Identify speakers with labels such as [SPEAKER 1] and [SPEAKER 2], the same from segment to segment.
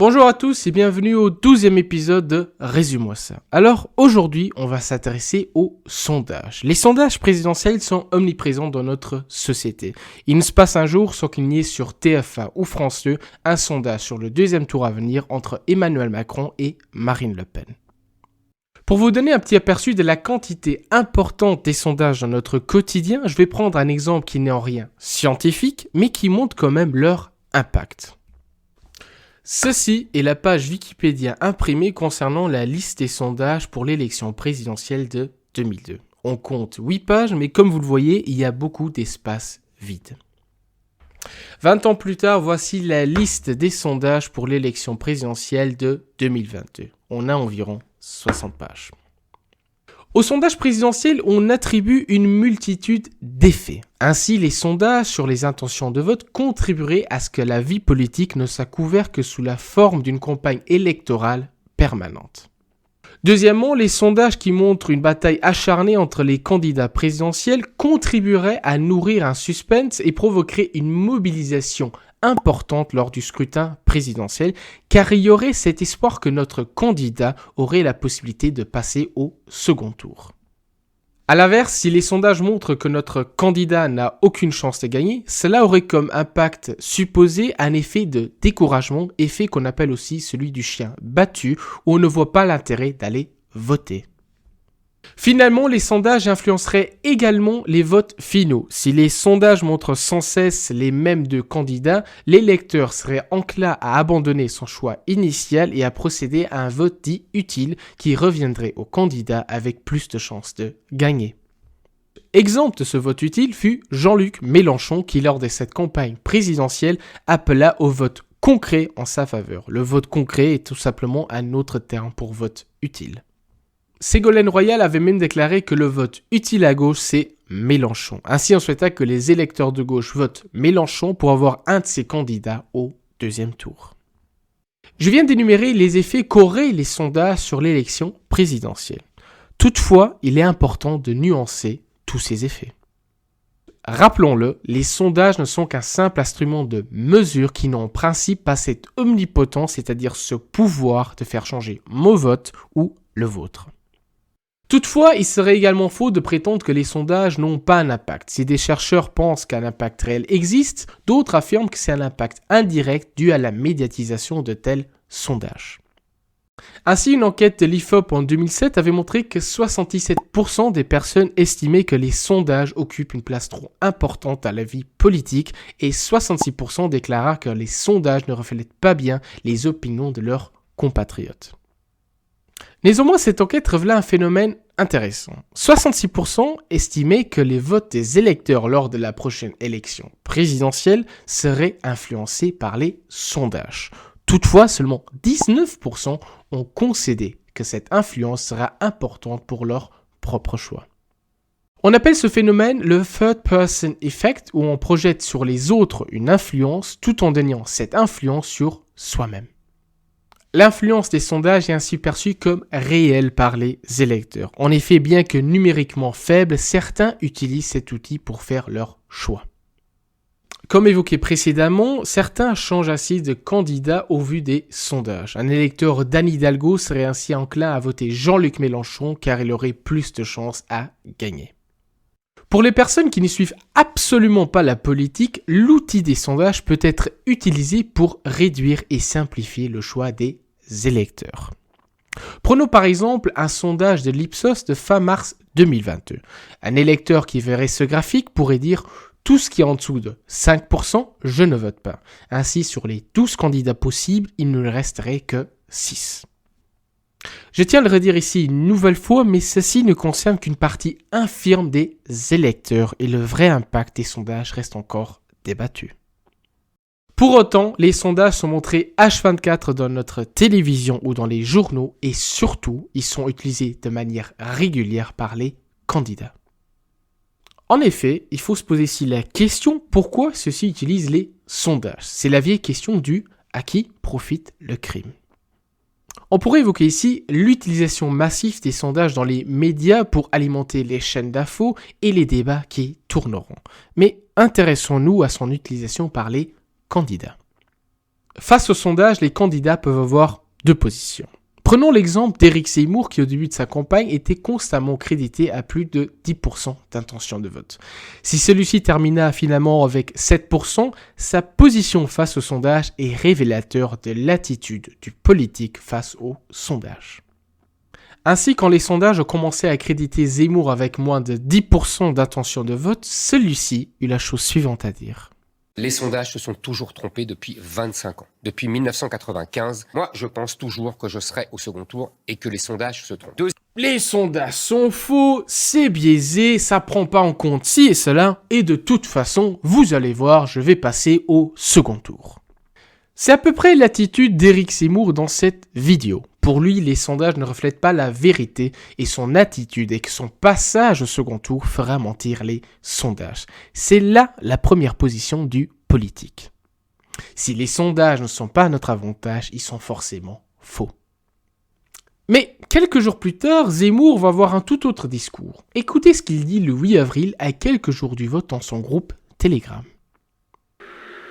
[SPEAKER 1] Bonjour à tous et bienvenue au 12e épisode de Résume-moi ça. Alors aujourd'hui, on va s'intéresser aux sondages. Les sondages présidentiels sont omniprésents dans notre société. Il ne se passe un jour sans qu'il n'y ait sur TF1 ou France 2 un sondage sur le deuxième tour à venir entre Emmanuel Macron et Marine Le Pen. Pour vous donner un petit aperçu de la quantité importante des sondages dans notre quotidien, je vais prendre un exemple qui n'est en rien scientifique, mais qui montre quand même leur impact. Ceci est la page Wikipédia imprimée concernant la liste des sondages pour l'élection présidentielle de 2002. On compte 8 pages, mais comme vous le voyez, il y a beaucoup d'espaces vides. 20 ans plus tard, voici la liste des sondages pour l'élection présidentielle de 2022. On a environ 60 pages. Au sondage présidentiel, on attribue une multitude d'effets. Ainsi, les sondages sur les intentions de vote contribueraient à ce que la vie politique ne soit couverte que sous la forme d'une campagne électorale permanente. Deuxièmement, les sondages qui montrent une bataille acharnée entre les candidats présidentiels contribueraient à nourrir un suspense et provoqueraient une mobilisation importante lors du scrutin présidentiel, car il y aurait cet espoir que notre candidat aurait la possibilité de passer au second tour. A l'inverse, si les sondages montrent que notre candidat n'a aucune chance de gagner, cela aurait comme impact supposé un effet de découragement, effet qu'on appelle aussi celui du chien battu, où on ne voit pas l'intérêt d'aller voter. Finalement, les sondages influenceraient également les votes finaux. Si les sondages montrent sans cesse les mêmes deux candidats, l'électeur serait enclin à abandonner son choix initial et à procéder à un vote dit utile qui reviendrait au candidat avec plus de chances de gagner. Exemple de ce vote utile fut Jean-Luc Mélenchon qui, lors de cette campagne présidentielle, appela au vote concret en sa faveur. Le vote concret est tout simplement un autre terme pour vote utile. Ségolène Royal avait même déclaré que le vote utile à gauche, c'est Mélenchon. Ainsi, on souhaita que les électeurs de gauche votent Mélenchon pour avoir un de ses candidats au deuxième tour. Je viens d'énumérer les effets qu'auraient les sondages sur l'élection présidentielle. Toutefois, il est important de nuancer tous ces effets. Rappelons-le, les sondages ne sont qu'un simple instrument de mesure qui n'ont en principe pas cette omnipotence, c'est-à-dire ce pouvoir de faire changer mon vote ou le vôtre. Toutefois, il serait également faux de prétendre que les sondages n'ont pas un impact. Si des chercheurs pensent qu'un impact réel existe, d'autres affirment que c'est un impact indirect dû à la médiatisation de tels sondages. Ainsi, une enquête de l'IFOP en 2007 avait montré que 77% des personnes estimaient que les sondages occupent une place trop importante à la vie politique et 66% déclarèrent que les sondages ne reflètent pas bien les opinions de leurs compatriotes. Néanmoins, cette enquête révélait un phénomène intéressant. 66% estimaient que les votes des électeurs lors de la prochaine élection présidentielle seraient influencés par les sondages. Toutefois, seulement 19% ont concédé que cette influence sera importante pour leur propre choix. On appelle ce phénomène le third person effect, où on projette sur les autres une influence tout en déniant cette influence sur soi-même. L'influence des sondages est ainsi perçue comme réelle par les électeurs. En effet, bien que numériquement faible, certains utilisent cet outil pour faire leur choix. Comme évoqué précédemment, certains changent ainsi de candidat au vu des sondages. Un électeur d'Anne Hidalgo serait ainsi enclin à voter Jean-Luc Mélenchon car il aurait plus de chances à gagner. Pour les personnes qui ne suivent absolument pas la politique, l'outil des sondages peut être utilisé pour réduire et simplifier le choix des électeurs. Prenons par exemple un sondage de l'Ipsos de fin mars 2022. Un électeur qui verrait ce graphique pourrait dire « Tout ce qui est en dessous de 5%, je ne vote pas ». Ainsi, sur les 12 candidats possibles, il ne resterait que 6. Je tiens à le redire ici une nouvelle fois, mais ceci ne concerne qu'une partie infime des électeurs et le vrai impact des sondages reste encore débattu. Pour autant, les sondages sont montrés H24 dans notre télévision ou dans les journaux et surtout, ils sont utilisés de manière régulière par les candidats. En effet, il faut se poser ici la question pourquoi ceux-ci utilisent les sondages. C'est la vieille question du « à qui profite le crime ?» On pourrait évoquer ici l'utilisation massive des sondages dans les médias pour alimenter les chaînes d'infos et les débats qui tourneront. Mais intéressons-nous à son utilisation par les candidats. Face au sondage, les candidats peuvent avoir deux positions. Prenons l'exemple d'Éric Zemmour qui au début de sa campagne était constamment crédité à plus de 10% d'intention de vote. Si celui-ci termina finalement avec 7%, sa position face au sondage est révélateur de l'attitude du politique face au sondage. Ainsi, quand les sondages ont commencé à créditer Zemmour avec moins de 10% d'intention de vote, celui-ci eut la chose suivante à dire.
[SPEAKER 2] Les sondages se sont toujours trompés depuis 25 ans. Depuis 1995, moi, je pense toujours que je serai au second tour et que les sondages se trompent.
[SPEAKER 1] Les sondages sont faux, c'est biaisé, ça prend pas en compte ci et cela, et de toute façon, vous allez voir, je vais passer au second tour. C'est à peu près l'attitude d'Éric Zemmour dans cette vidéo. Pour lui, les sondages ne reflètent pas la vérité et son attitude et que son passage au second tour fera mentir les sondages. C'est là la première position du politique. Si les sondages ne sont pas à notre avantage, ils sont forcément faux. Mais quelques jours plus tard, Zemmour va avoir un tout autre discours. Écoutez ce qu'il dit le 8 avril à quelques jours du vote dans son groupe Telegram.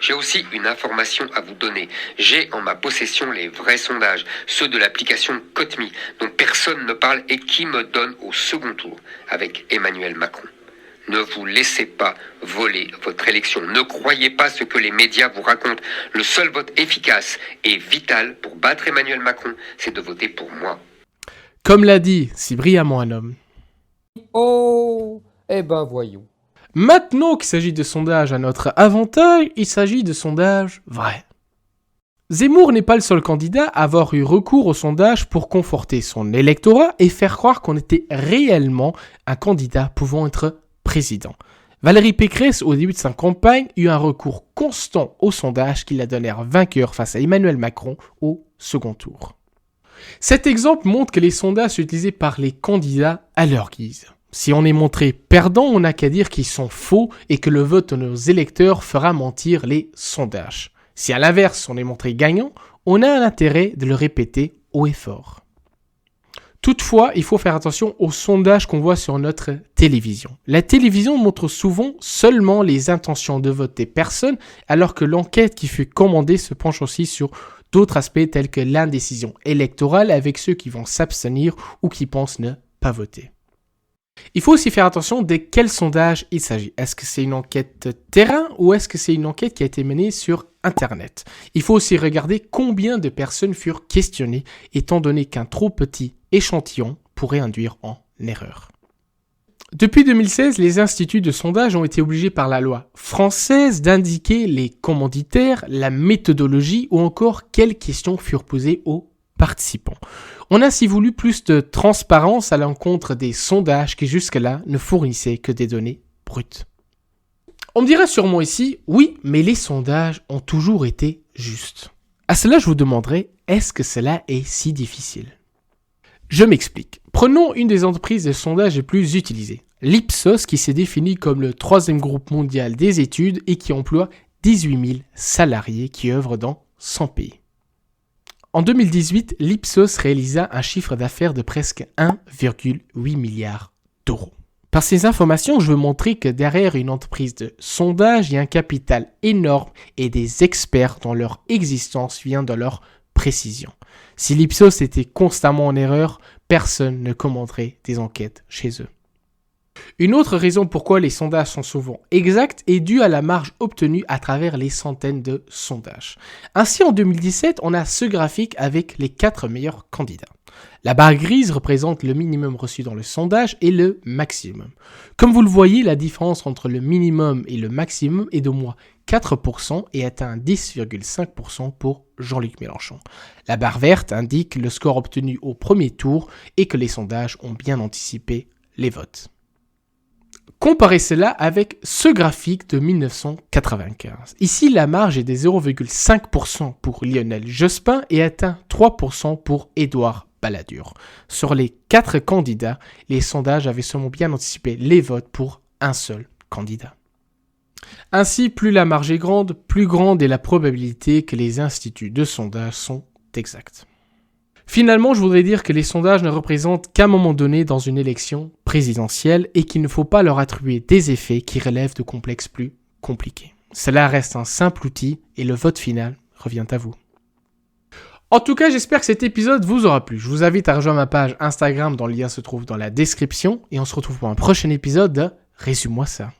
[SPEAKER 2] J'ai aussi une information à vous donner. J'ai en ma possession les vrais sondages, ceux de l'application Cotmi, dont personne ne parle et qui me donnent au second tour avec Emmanuel Macron. Ne vous laissez pas voler votre élection. Ne croyez pas ce que les médias vous racontent. Le seul vote efficace et vital pour battre Emmanuel Macron, c'est de voter pour moi.
[SPEAKER 1] Comme l'a dit si brillamment un homme.
[SPEAKER 3] Oh, eh ben voyons.
[SPEAKER 1] Maintenant qu'il s'agit de sondages à notre avantage, il s'agit de sondages vrais. Zemmour n'est pas le seul candidat à avoir eu recours au sondage pour conforter son électorat et faire croire qu'on était réellement un candidat pouvant être président. Valérie Pécresse, au début de sa campagne, eut un recours constant au sondage qui la donnèrent vainqueur face à Emmanuel Macron au second tour. Cet exemple montre que les sondages sont utilisés par les candidats à leur guise. Si on est montré perdant, on n'a qu'à dire qu'ils sont faux et que le vote de nos électeurs fera mentir les sondages. Si à l'inverse on est montré gagnant, on a un intérêt de le répéter haut et fort. Toutefois, il faut faire attention aux sondages qu'on voit sur notre télévision. La télévision montre souvent seulement les intentions de vote des personnes, alors que l'enquête qui fut commandée se penche aussi sur d'autres aspects tels que l'indécision électorale avec ceux qui vont s'abstenir ou qui pensent ne pas voter. Il faut aussi faire attention de quel sondage il s'agit. Est-ce que c'est une enquête terrain ou est-ce que c'est une enquête qui a été menée sur Internet? Il faut aussi regarder combien de personnes furent questionnées, étant donné qu'un trop petit échantillon pourrait induire en erreur. Depuis 2016, les instituts de sondage ont été obligés par la loi française d'indiquer les commanditaires, la méthodologie ou encore quelles questions furent posées aux participants. On a ainsi voulu plus de transparence à l'encontre des sondages qui jusque-là ne fournissaient que des données brutes. On me dira sûrement ici, oui, mais les sondages ont toujours été justes. À cela, je vous demanderai, est-ce que cela est si difficile? Je m'explique. Prenons une des entreprises de sondage les plus utilisées, l'Ipsos, qui s'est défini comme le 3e groupe mondial des études et qui emploie 18 000 salariés qui œuvrent dans 100 pays. En 2018, l'Ipsos réalisa un chiffre d'affaires de presque 1,8 milliard d'euros. Par ces informations, je veux montrer que derrière une entreprise de sondage, il y a un capital énorme et des experts dont leur existence vient de leur précision. Si l'Ipsos était constamment en erreur, personne ne commanderait des enquêtes chez eux. Une autre raison pourquoi les sondages sont souvent exacts est due à la marge obtenue à travers les centaines de sondages. Ainsi, en 2017, on a ce graphique avec les 4 meilleurs candidats. La barre grise représente le minimum reçu dans le sondage et le maximum. Comme vous le voyez, la différence entre le minimum et le maximum est d'au moins 4% et atteint 10,5% pour Jean-Luc Mélenchon. La barre verte indique le score obtenu au premier tour et que les sondages ont bien anticipé les votes. Comparez cela avec ce graphique de 1995. Ici, la marge est de 0,5% pour Lionel Jospin et atteint 3% pour Édouard Balladur. Sur les 4 candidats, les sondages avaient seulement bien anticipé les votes pour un seul candidat. Ainsi, plus la marge est grande, plus grande est la probabilité que les instituts de sondage sont exacts. Finalement, je voudrais dire que les sondages ne représentent qu'un moment donné dans une élection présidentielle et qu'il ne faut pas leur attribuer des effets qui relèvent de complexes plus compliqués. Cela reste un simple outil et le vote final revient à vous. En tout cas, j'espère que cet épisode vous aura plu. Je vous invite à rejoindre ma page Instagram dont le lien se trouve dans la description et on se retrouve pour un prochain épisode de Résume-moi ça.